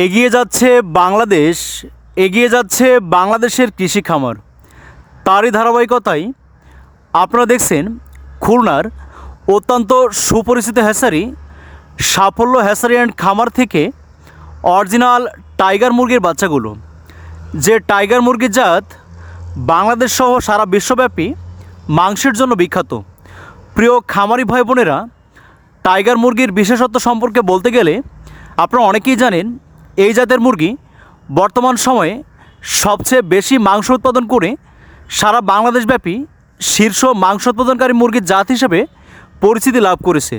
এগিয়ে যাচ্ছে বাংলাদেশ, এগিয়ে যাচ্ছে বাংলাদেশের কৃষি খামার। তারই ধারাবাহিকতায় আপনারা দেখছেন খুলনার অত্যন্ত সুপরিচিত হ্যাচারি সাফল্য হ্যাচারি অ্যান্ড খামার থেকে অরিজিনাল টাইগার মুরগির বাচ্চাগুলো, যে টাইগার মুরগির জাত বাংলাদেশ সহ সারা বিশ্বব্যাপী মাংসের জন্য বিখ্যাত। প্রিয় খামারি ভাই বোনেরা, টাইগার মুরগির বিশেষত্ব সম্পর্কে বলতে গেলে আপনারা অনেকেই জানেন এই জাতের মুরগি বর্তমান সময়ে সবচেয়ে বেশি মাংস উৎপাদন করে সারা বাংলাদেশব্যাপী শীর্ষ মাংস উৎপাদনকারী মুরগির জাত হিসেবে পরিচিতি লাভ করেছে।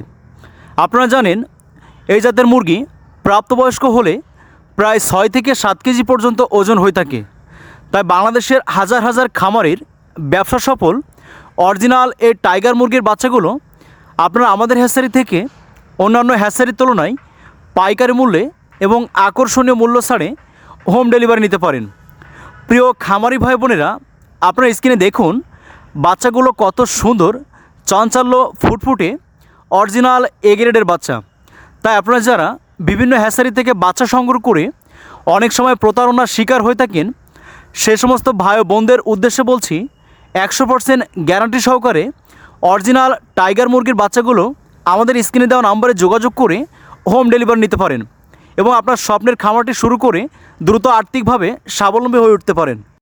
আপনারা জানেন এই জাতের মুরগি প্রাপ্তবয়স্ক হলে প্রায় 6 থেকে 7 কেজি পর্যন্ত ওজন হয়ে থাকে। তাই বাংলাদেশের হাজার হাজার খামারের ব্যবসা সফল অরিজিনাল এই টাইগার মুরগির বাচ্চাগুলো আপনারা আমাদের হ্যাচারি থেকে অন্যান্য হ্যাচারির তুলনায় পাইকারি মূল্যে এবং আকর্ষণীয় মূল্য ছাড়ে হোম ডেলিভারি নিতে পারেন। প্রিয় খামারি ভাই বোনেরা, আপনারা স্ক্রিনে দেখুন বাচ্চাগুলো কত সুন্দর, চাঞ্চল্য ফুটফুটে অরিজিনাল এ গ্রেডের বাচ্চা। তাই আপনারা যারা বিভিন্ন হ্যাচারি থেকে বাচ্চা সংগ্রহ করে অনেক সময় প্রতারণার শিকার হয়ে থাকেন, সে সমস্ত ভাই ও বোনদের উদ্দেশ্যে বলছি 100% গ্যারান্টি সহকারে অরিজিনাল টাইগার মুরগির বাচ্চাগুলো আমাদের স্ক্রিনে দেওয়া নাম্বারে যোগাযোগ করে হোম ডেলিভারি নিতে পারেন এবং আপনার স্বপ্নের খামারটি শুরু করে দ্রুত আর্থিকভাবে স্বাবলম্বী হয়ে উঠতে পারেন।